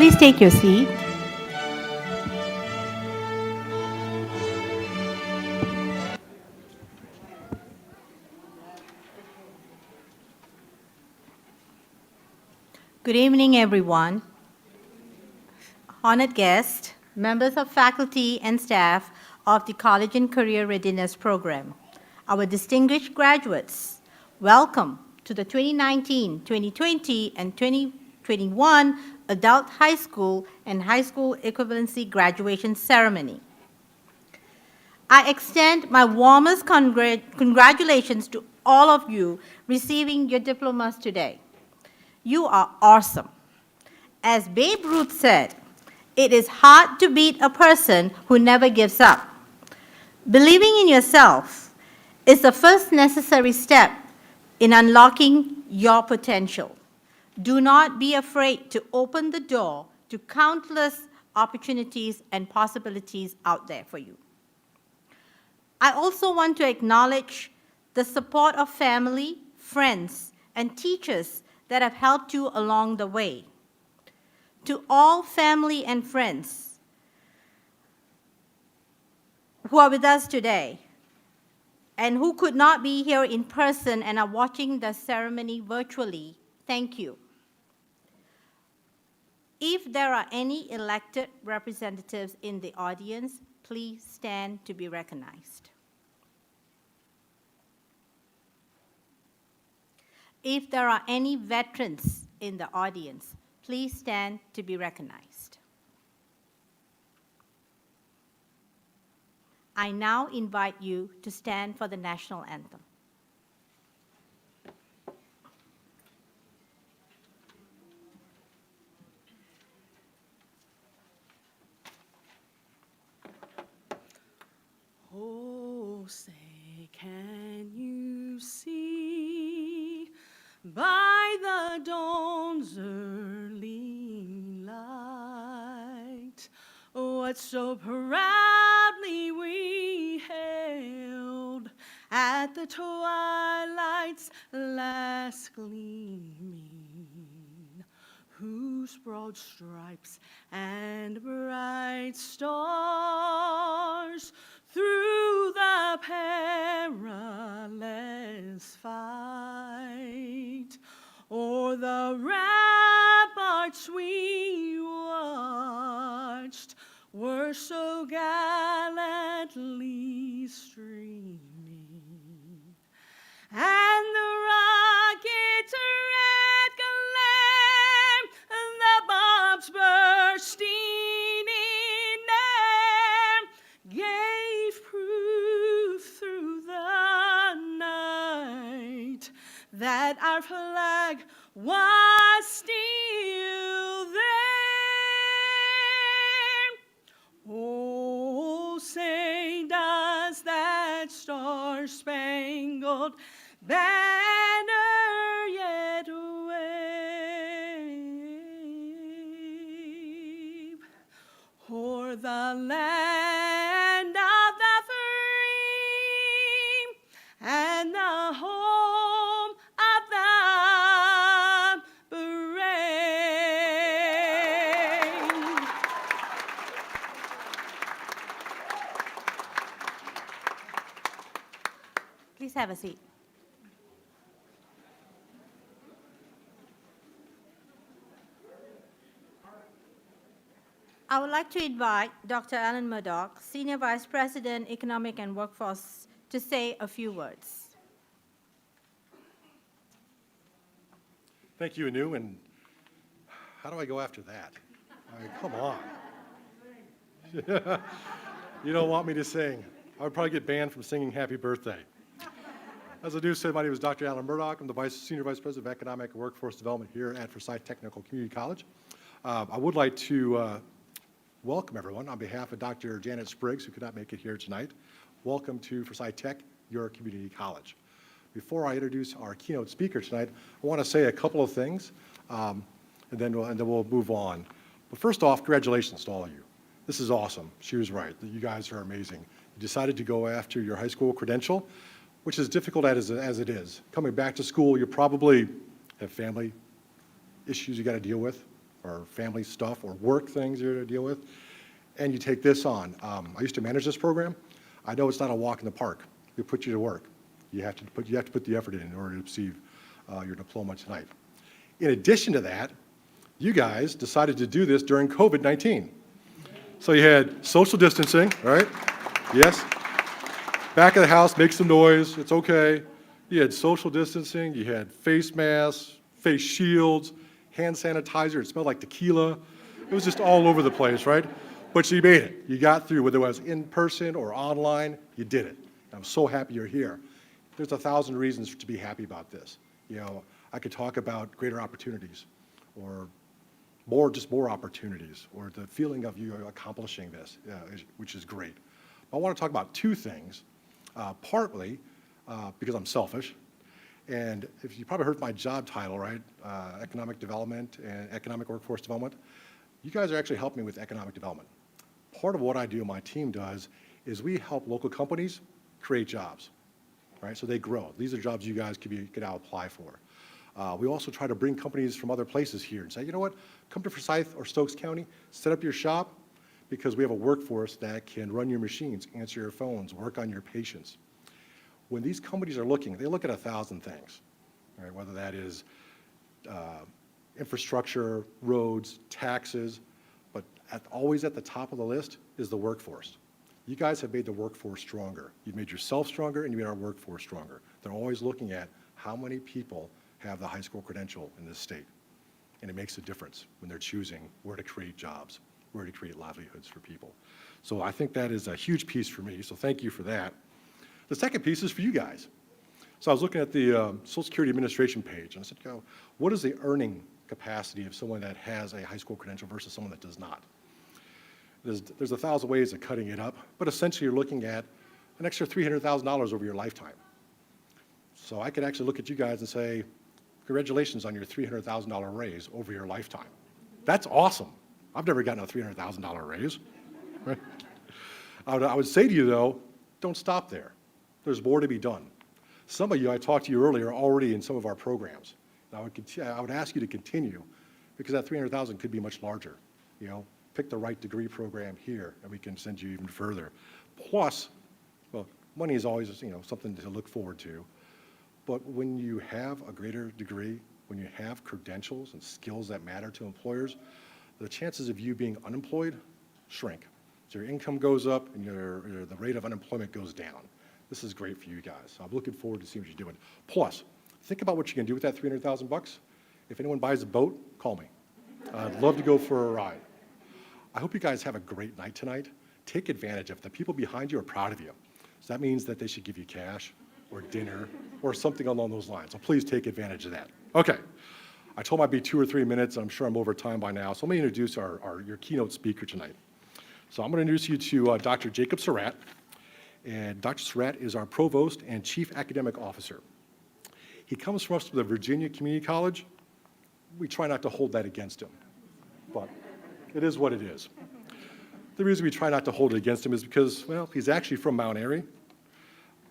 Please take your seat. Good evening, everyone. Honored guests, members of faculty and staff of the College and Career Readiness Program, our distinguished graduates, welcome to the 2019, 2020, and 2021 Adult High School and High School Equivalency Graduation Ceremony. I extend my warmest congratulations to all of you receiving your diplomas today. You are awesome. As Babe Ruth said, it is hard to beat a person who never gives up. Believing in yourself is the first necessary step in unlocking your potential. Do not be afraid to open the door to countless opportunities and possibilities out there for you. I also want to acknowledge the support of family, friends, and teachers that have helped you along the way. To all family and friends who are with us today and who could not be here in person and are watching the ceremony virtually, thank you. If there are any elected representatives in the audience, please stand to be recognized. If there are any veterans in the audience, please stand to be recognized. I now invite you to stand for the national anthem. Oh, say, can you see by the dawn's early light what so proudly we hailed at the twilight's last gleaming, whose broad stripes and bright stars through the perilous fight o'er the ramparts we watched were so gallantly streaming, and the rocket's red gleam, the bombs bursting in air, gave proof through the night that our flag was still there. Oh, say, does that star-spangled banner yet wave o'er the land of the free and the home of the brave? Please have a seat. I would like to invite Dr. Alan Murdoch, Senior Vice President, Economic and Workforce, to say a few words. Thank you, Anu, and how do I go after that? I mean, come on. You don't want me to sing. I would probably get banned from singing Happy Birthday. As Anu said, my name is Dr. Alan Murdoch. I'm the Senior Vice President of Economic and Workforce Development here at Forsyth Technical Community College. I would like to welcome everyone on behalf of Dr. Janet Spriggs, who could not make it here tonight. Welcome to Forsyth Tech, your community college. Before I introduce our keynote speaker tonight, I want to say a couple of things, and then we'll move on. But first off, congratulations to all of you. This is awesome. She was right. You guys are amazing. You decided to go after your high school credential, which is difficult as it is. Coming back to school, you probably have family issues you got to deal with. or family stuff or work things you're to deal with, and you take this on. I used to manage this program. I know it's not a walk in the park. We put you to work. You have to put the effort in order to receive your diploma tonight. In addition to that, you guys decided to do this during COVID-19. So you had social distancing, right? Yes. Back of the house, make some noise, it's okay. You had social distancing, you had face masks, face shields, hand sanitizer, it smelled like tequila. It was just all over the place, right? But you made it. You got through, whether it was in person or online, you did it. I'm so happy you're here. There's 1,000 reasons to be happy about this. You know, I could talk about greater opportunities or just more opportunities, or the feeling of you accomplishing this, which is great. But I want to talk about two things, partly because I'm selfish, and if you probably heard my job title, right, economic development and economic workforce development, you guys are actually helping me with economic development. Part of what I do and my team does is we help local companies create jobs, right, so they grow. These are jobs you guys could now apply for. We also try to bring companies from other places here and say, you know what, come to Forsyth or Stokes County, set up your shop, because we have a workforce that can run your machines, answer your phones, work on your patients. When these companies are looking, they look at 1,000 things, right? Whether that is infrastructure, roads, taxes, but always at the top of the list is the workforce. You guys have made the workforce stronger. You've made yourself stronger, and you made our workforce stronger. They're always looking at how many people have the high school credential in this state. And it makes a difference when they're choosing where to create jobs, where to create livelihoods for people. So I think that is a huge piece for me, so thank you for that. The second piece is for you guys. So I was looking at the Social Security Administration page, and I said, what is the earning capacity of someone that has a high school credential versus someone that does not? There's 1,000 ways of cutting it up, but essentially you're looking at an extra $300,000 over your lifetime. So I could actually look at you guys and say, congratulations on your $300,000 raise over your lifetime. That's awesome. I've never gotten a $300,000 raise. Right? I would say to you, though, don't stop there. There's more to be done. Some of you, I talked to you earlier, are already in some of our programs. And I would ask you to continue, because that $300,000 could be much larger. You know, pick the right degree program here, and we can send you even further. Plus, well, money is always, something to look forward to. But when you have a greater degree, when you have credentials and skills that matter to employers, the chances of you being unemployed shrink. So your income goes up and the rate of unemployment goes down. This is great for you guys. So I'm looking forward to seeing what you're doing. Plus, think about what you can do with that $300,000. If anyone buys a boat, call me. I'd love to go for a ride. I hope you guys have a great night tonight. Take advantage of it. The people behind you are proud of you. So that means that they should give you cash or dinner or something along those lines. So please take advantage of that. Okay. I told him I'd be 2 or 3 minutes. I'm sure I'm over time by now. So let me introduce your keynote speaker tonight. So I'm going to introduce you to Dr. Jacob Surratt. And Dr. Surratt is our provost and chief academic officer. He comes from us to the Virginia Community College. We try not to hold that against him, but it is what it is. The reason we try not to hold it against him is because, well, he's actually from Mount Airy,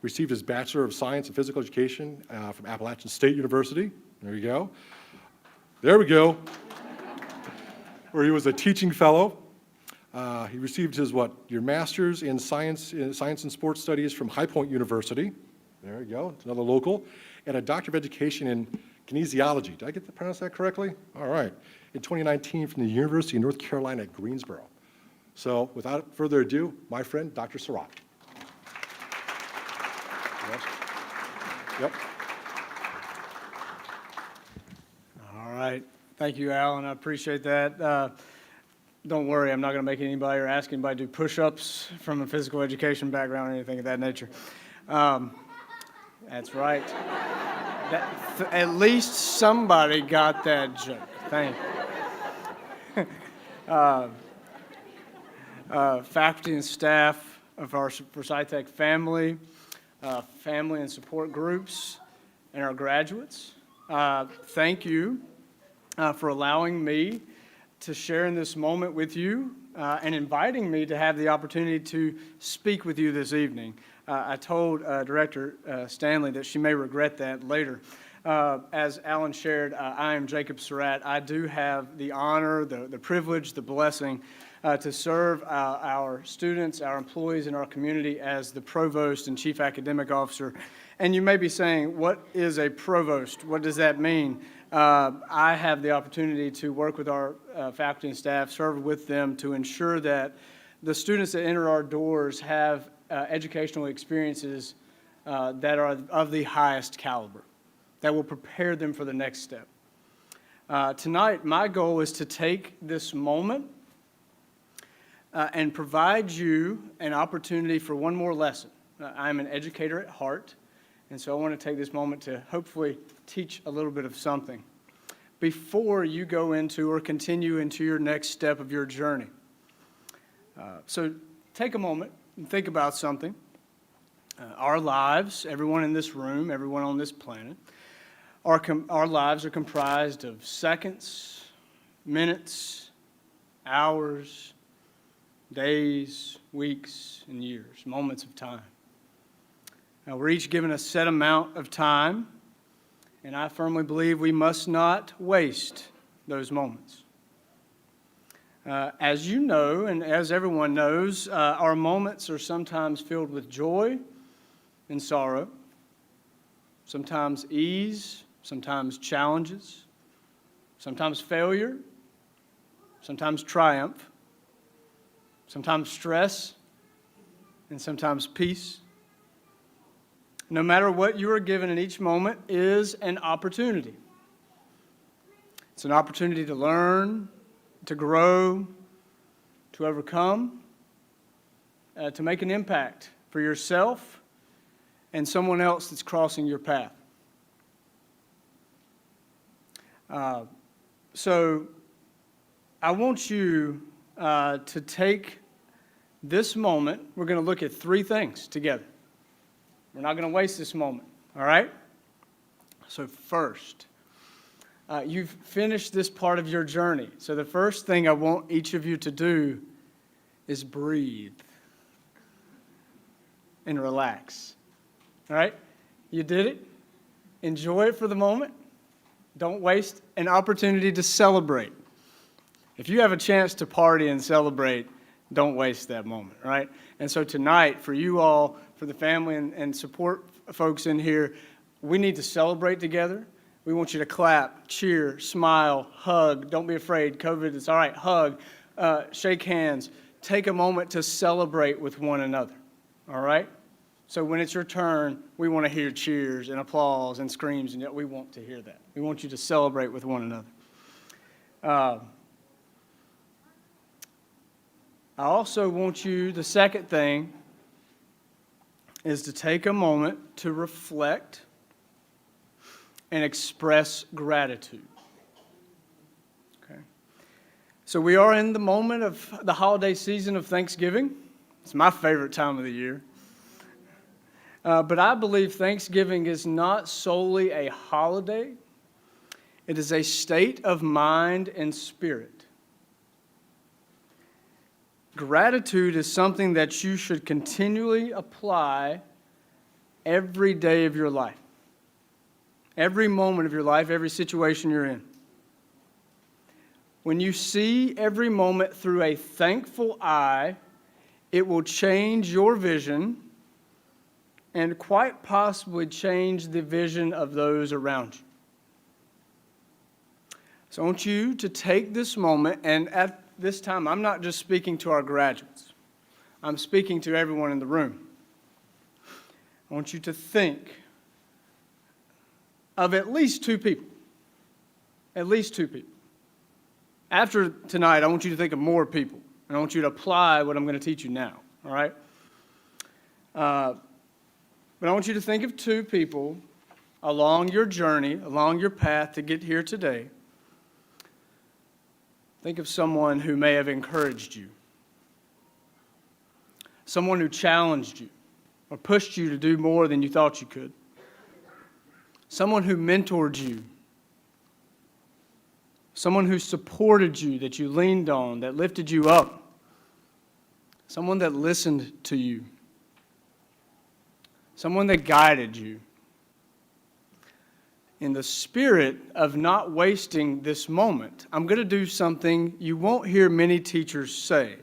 received his Bachelor of Science in Physical Education from Appalachian State University. There you go. There we go. Where he was a teaching fellow. He received his, your Master's in Science and Sports Studies from High Point University. There you go, it's another local. And a Doctor of Education in Kinesiology. Did I get to pronounce that correctly? All right. In 2019 from the University of North Carolina at Greensboro. So without further ado, my friend, Dr. Surratt. Yes. Yep. All right. Thank you, Alan. I appreciate that. Don't worry, I'm not going to make anybody or ask anybody to do push-ups from a physical education background or anything of that nature. That's right. At least somebody got that joke. Thank you. Faculty and staff of our Forsyth Tech family, family and support groups, and our graduates, thank you for allowing me to share in this moment with you and inviting me to have the opportunity to speak with you this evening. I told Director Stanley that she may regret that later. As Alan shared, I am Jacob Surratt. I do have the honor, the privilege, the blessing to serve our students, our employees, and our community as the Provost and Chief Academic Officer. And you may be saying, what is a provost? What does that mean? I have the opportunity to work with our faculty and staff, serve with them to ensure that the students that enter our doors have educational experiences that are of the highest caliber, that will prepare them for the next step. Tonight, my goal is to take this moment and provide you an opportunity for one more lesson. I'm an educator at heart, and so I want to take this moment to hopefully teach a little bit of something before you go into or continue into your next step of your journey. So take a moment and think about something. Our lives, everyone in this room, everyone on this planet, our lives are comprised of seconds, minutes, hours, days, weeks, and years, moments of time. Now, we're each given a set amount of time, and I firmly believe we must not waste those moments. As you know, and as everyone knows, our moments are sometimes filled with joy and sorrow, sometimes ease, sometimes challenges, sometimes failure, sometimes triumph, sometimes stress, and sometimes peace. No matter what you are given in each moment is an opportunity. It's an opportunity to learn, to grow, to overcome, to make an impact for yourself and someone else that's crossing your path. So I want you to take this moment. We're going to look at three things together. We're not going to waste this moment, all right? So first, you've finished this part of your journey. So the first thing I want each of you to do is breathe and relax, all right? You did it. Enjoy it for the moment. Don't waste an opportunity to celebrate. If you have a chance to party and celebrate, don't waste that moment, right? And so tonight, for you all, for the family and support folks in here, we need to celebrate together. We want you to clap, cheer, smile, hug. Don't be afraid. COVID, it's all right. Hug, shake hands. Take a moment to celebrate with one another, all right? So when it's your turn, we want to hear cheers and applause and screams, and yet we want to hear that. We want you to celebrate with one another. I also want you, the second thing is to take a moment to reflect and express gratitude. Okay. So we are in the moment of the holiday season of Thanksgiving. It's my favorite time of the year. But I believe Thanksgiving is not solely a holiday. It is a state of mind and spirit. Gratitude is something that you should continually apply every day of your life, every moment of your life, every situation you're in. When you see every moment through a thankful eye, it will change your vision and quite possibly change the vision of those around you. So I want you to take this moment, and at this time, I'm not just speaking to our graduates. I'm speaking to everyone in the room. I want you to think of at least two people. At least two people. After tonight, I want you to think of more people, and I want you to apply what I'm going to teach you now, all right? But I want you to think of two people along your journey, along your path to get here today. Think of someone who may have encouraged you, someone who challenged you or pushed you to do more than you thought you could, someone who mentored you, someone who supported you, that you leaned on, that lifted you up, someone that listened to you, someone that guided you. in the spirit of not wasting this moment, I'm going to do something you won't hear many teachers say.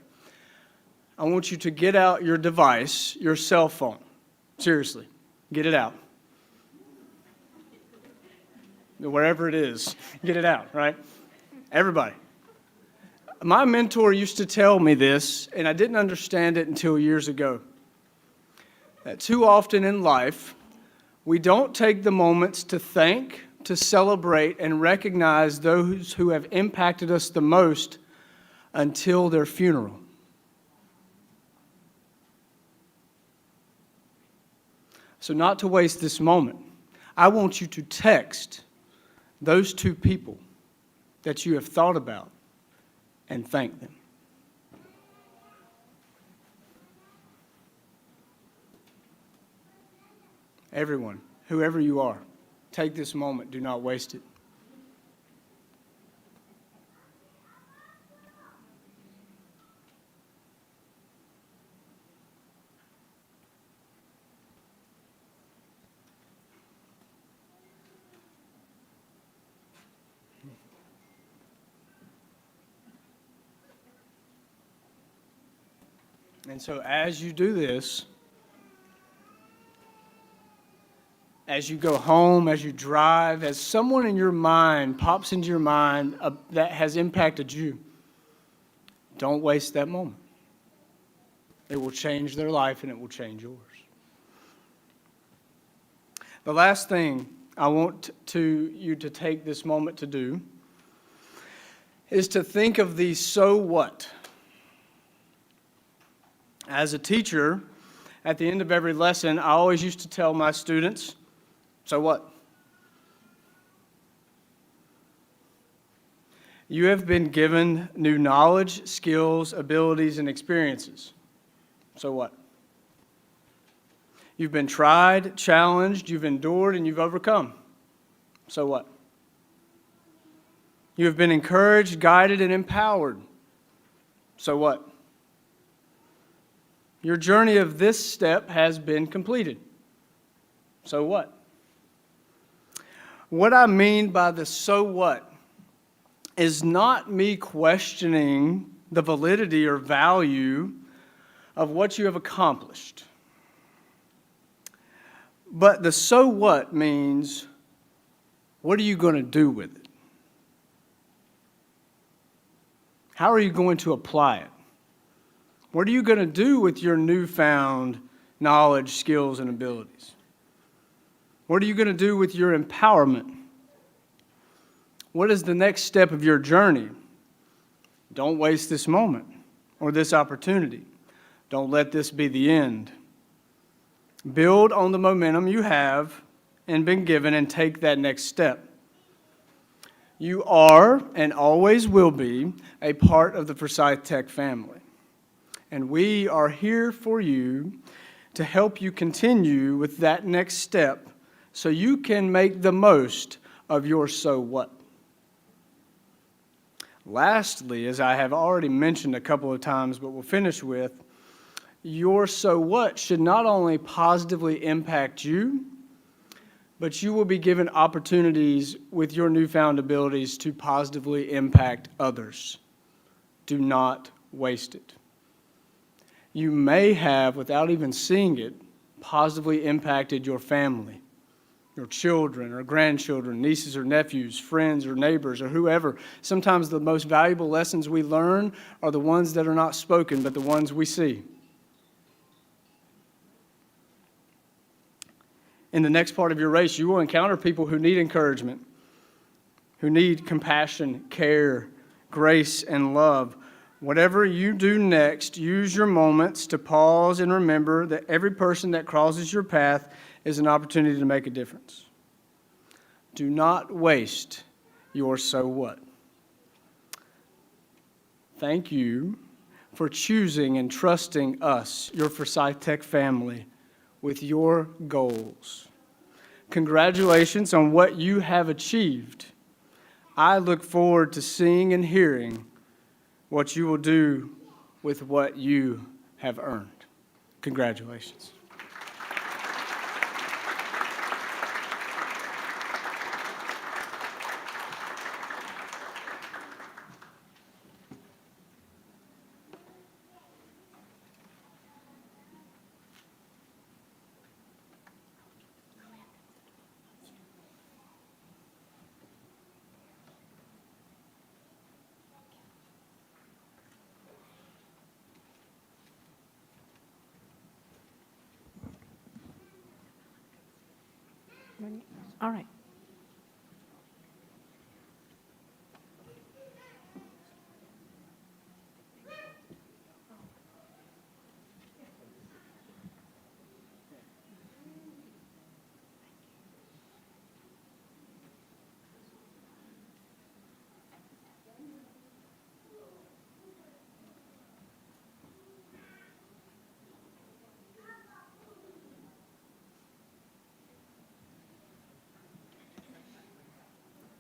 I want you to get out your device, your cell phone. Seriously, get it out. Wherever it is, get it out, right? Everybody. My mentor used to tell me this, and I didn't understand it until years ago. That too often in life, we don't take the moments to thank, to celebrate, and recognize those who have impacted us the most until their funeral. So not to waste this moment, I want you to text those two people that you have thought about and thank them. Everyone, whoever you are, take this moment. Do not waste it. And so as you do this, as you go home, as you drive, as someone in your mind pops into your mind that has impacted you, don't waste that moment. It will change their life and it will change yours. The last thing I want you to take this moment to do is to think of the so what. As a teacher, at the end of every lesson, I always used to tell my students, so what? You have been given new knowledge, skills, abilities, and experiences. So what? You've been tried, challenged, you've endured, and you've overcome. So what? You have been encouraged, guided, and empowered. So what? Your journey of this step has been completed. So what? What I mean by the so what is not me questioning the validity or value of what you have accomplished. But the so what means, what are you going to do with it? How are you going to apply it? What are you going to do with your newfound knowledge, skills, and abilities? What are you going to do with your empowerment? What is the next step of your journey? Don't waste this moment or this opportunity. Don't let this be the end. Build on the momentum you have and been given and take that next step. You are and always will be a part of the Forsyth Tech family. And we are here for you to help you continue with that next step so you can make the most of your so what. Lastly, as I have already mentioned a couple of times, but we'll finish with, your so what should not only positively impact you, but you will be given opportunities with your newfound abilities to positively impact others. Do not waste it. You may have, without even seeing it, positively impacted your family, your children or grandchildren, nieces or nephews, friends or neighbors or whoever. Sometimes the most valuable lessons we learn are the ones that are not spoken, but the ones we see. In the next part of your race, you will encounter people who need encouragement, who need compassion, care, grace, and love. Whatever you do next, use your moments to pause and remember that every person that crosses your path is an opportunity to make a difference. Do not waste your so what. Thank you for choosing and trusting us, your Forsyth Tech family, with your goals. Congratulations on what you have achieved. I look forward to seeing and hearing what you will do with what you have earned. Congratulations. All right.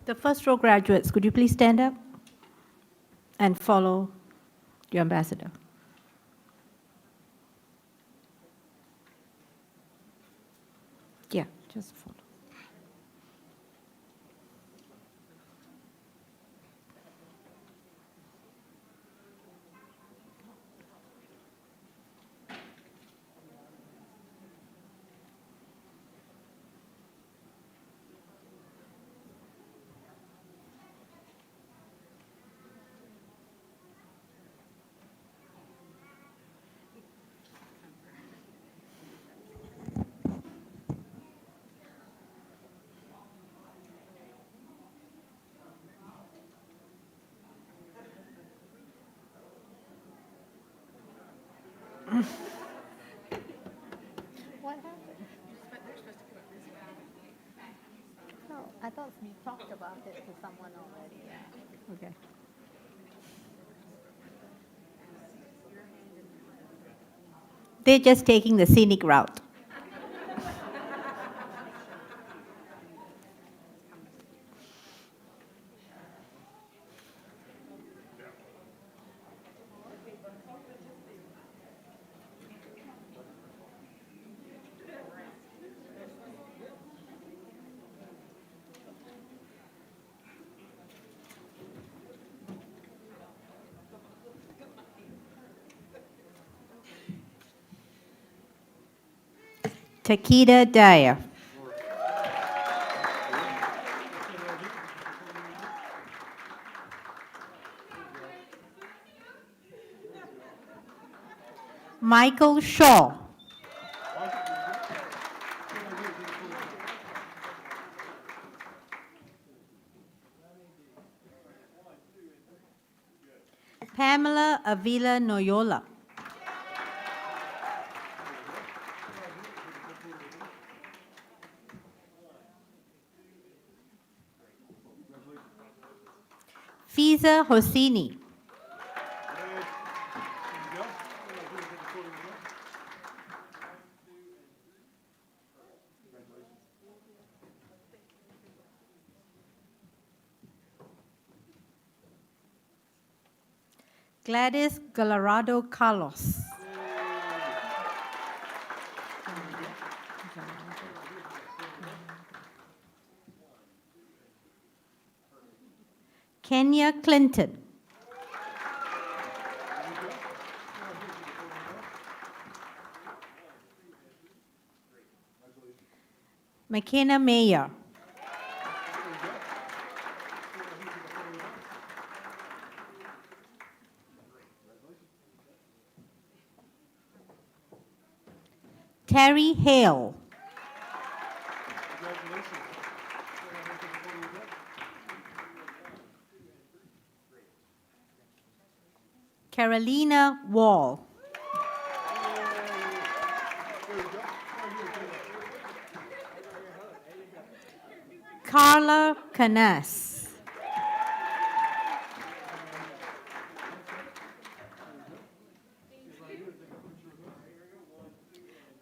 The first row graduates, could you please stand up and follow your ambassador? Yeah, just follow. What happened? No, I thought we talked about it to someone already, yeah. Okay. They're just taking the scenic route. Takeda Dyer. Michael Shaw. Pamela Avila Noyola. Fiza Hosseini. Gladys Galarado Carlos. Kenya Clinton. McKenna Mayer. Terry Hale. Carolina Wall. Carla Canas.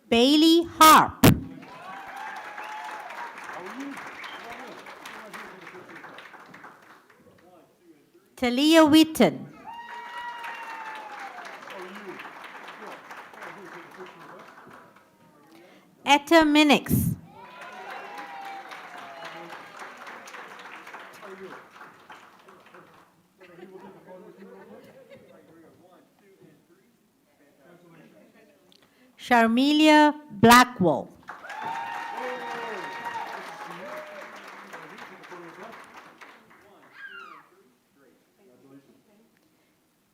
Bailey Harp. Talia Witten. Etta Minix. Sharmelia Blackwell.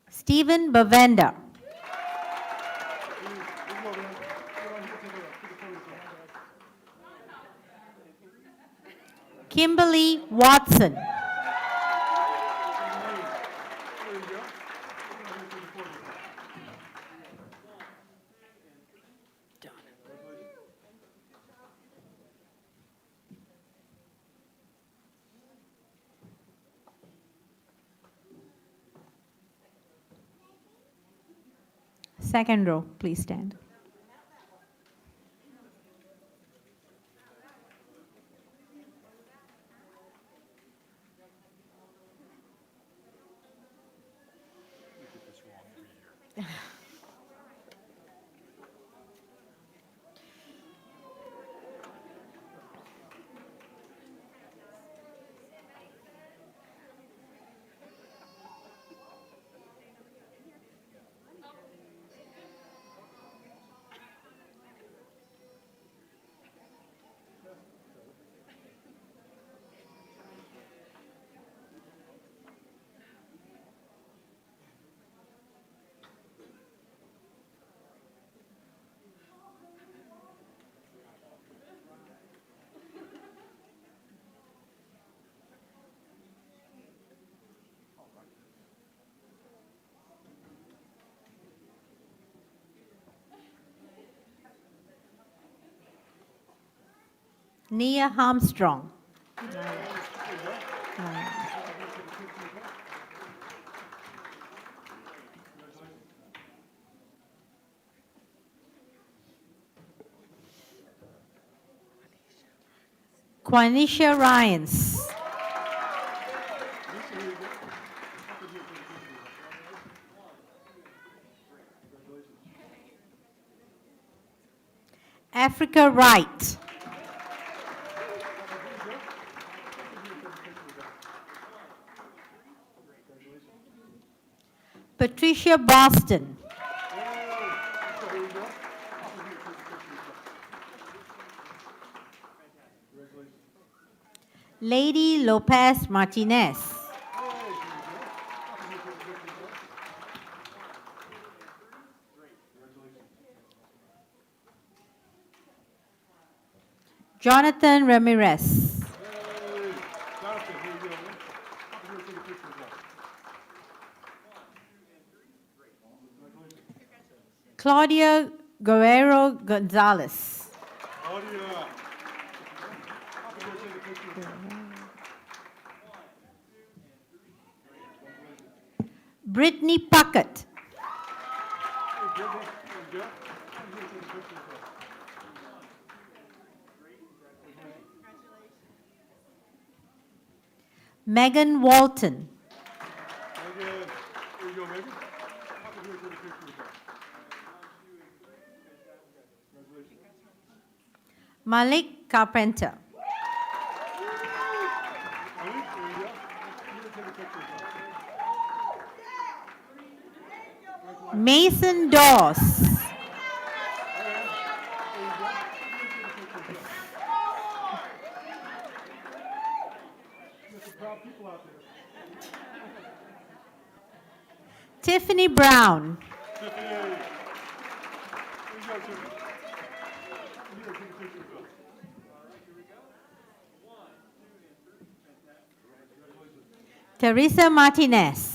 Stephen Bavenda. Kimberly Watson. Second row, please stand. Nia Armstrong. Quanisha Ryans. Africa Wright. Patricia Boston. Lady Lopez Martinez. Jonathan Ramirez. Claudia Guerrero Gonzalez. Brittany Puckett. Megan Walton. Malik Carpenter. Mason Dawes. Tiffany Brown. Teresa Martinez.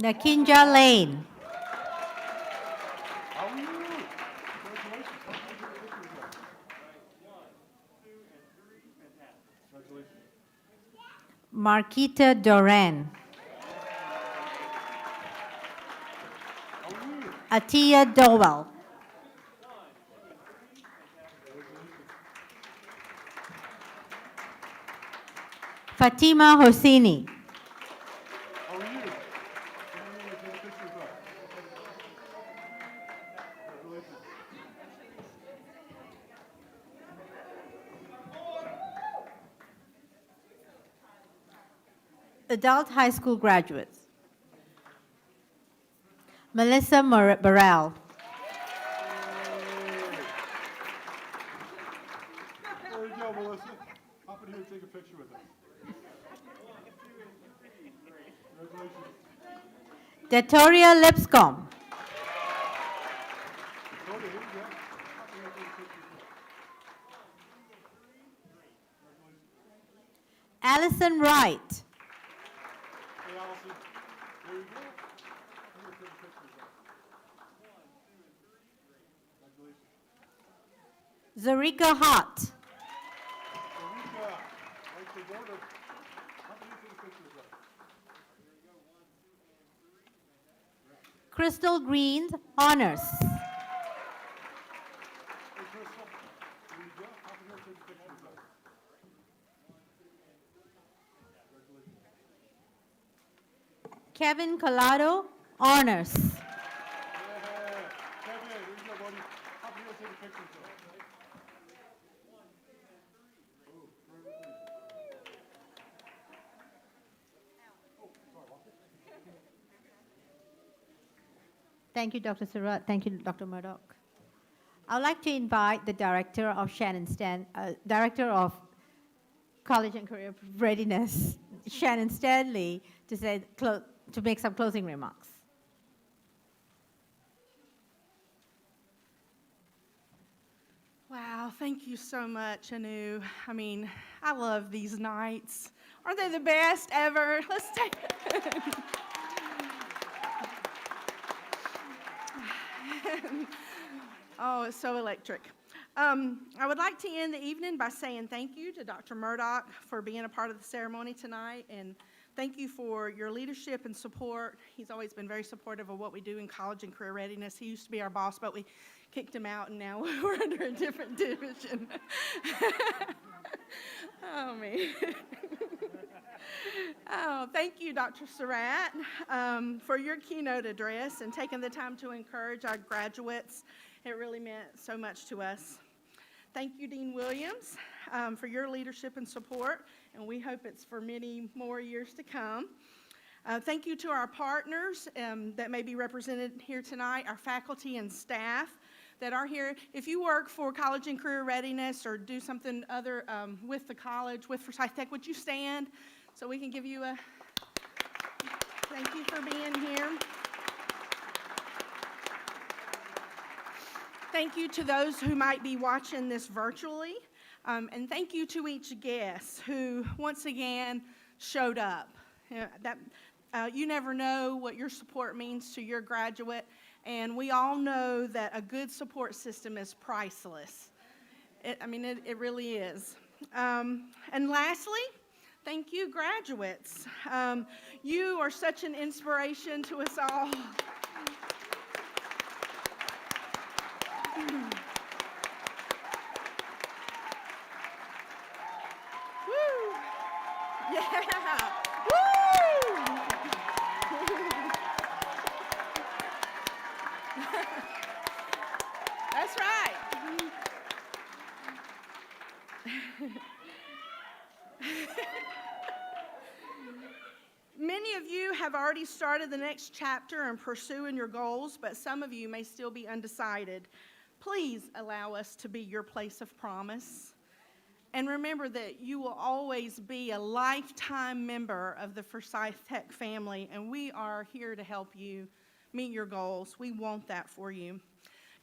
Nakinja Lane. Marquita Doran. Atia Dowell. Fatima Hosseini. Adult high school graduates. Melissa Burrell. There you go, Melissa. Hop in here and take a picture with us. Congratulations. Datoria Lipscomb. Allison Wright. Hey, Allison. There you go. I'm gonna take pictures of it. Congratulations. Zarika Hart. Eureka. Right to border. How can you take pictures of it? Crystal Green, honors. Hey, Crystal. There you go. How can you take pictures of it? Kevin Collado, honors. Yeah. Kevin, there you go, buddy. How can you take pictures of it? Thank you, Dr. Surratt. Thank you, Dr. Murdoch. I would like to invite the Director of Director of College and Career Readiness, Shannon Stanley, to make some closing remarks. Wow, thank you so much, Anu. I mean, I love these nights. Aren't they the best ever? Let's take Oh, it's so electric. I would like to end the evening by saying thank you to Dr. Murdoch for being a part of the ceremony tonight, and thank you for your leadership and support. He's always been very supportive of what we do in college and career readiness. He used to be our boss, but we kicked him out, and now we're under a different division. Oh, man. Oh, thank you, Dr. Surratt, for your keynote address and taking the time to encourage our graduates. It really meant so much to us. Thank you, Dean Williams, for your leadership and support, and we hope it's for many more years to come. Thank you to our partners that may be represented here tonight, our faculty and staff that are here. If you work for College and Career Readiness or do something other with the college, with Forsyth Tech, would you stand so we can give you a thank you for being here. Thank you to those who might be watching this virtually, and thank you to each guest who once again showed up. You never know what your support means to your graduate, and we all know that a good support system is priceless. It really is. And lastly, thank you, graduates. You are such an inspiration to us all. Woo! Yeah! Woo! That's right. Many of you have already started the next chapter in pursuing your goals, but some of you may still be undecided. Please allow us to be your place of promise. And remember that you will always be a lifetime member of the Forsyth Tech family, and we are here to help you meet your goals. We want that for you.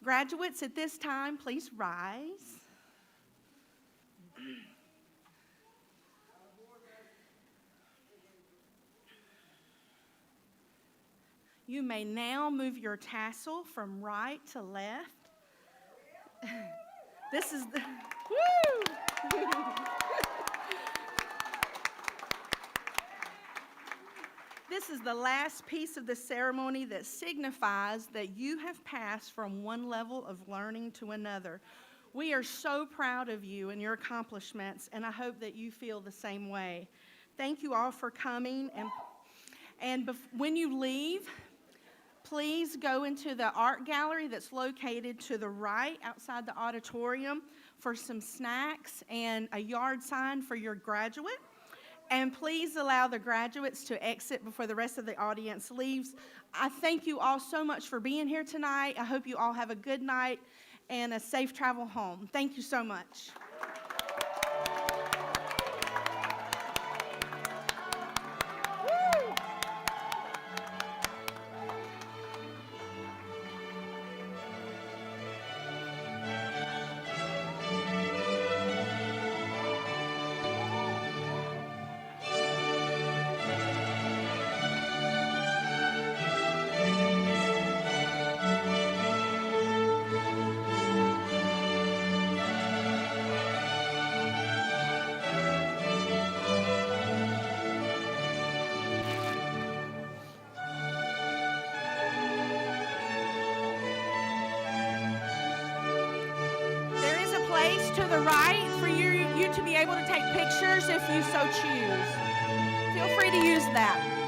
Graduates, at this time, please rise. You may now move your tassel from right to left. This is the, woo! This is the last piece of the ceremony that signifies that you have passed from one level of learning to another. We are so proud of you and your accomplishments, and I hope that you feel the same way. Thank you all for coming, and when you leave, please go into the art gallery that's located to the right outside the auditorium for some snacks and a yard sign for your graduate. And please allow the graduates to exit before the rest of the audience leaves. I thank you all so much for being here tonight. I hope you all have a good night and a safe travel home. Thank you so much. the right for you to be able to take pictures if you so choose. Feel free to use that.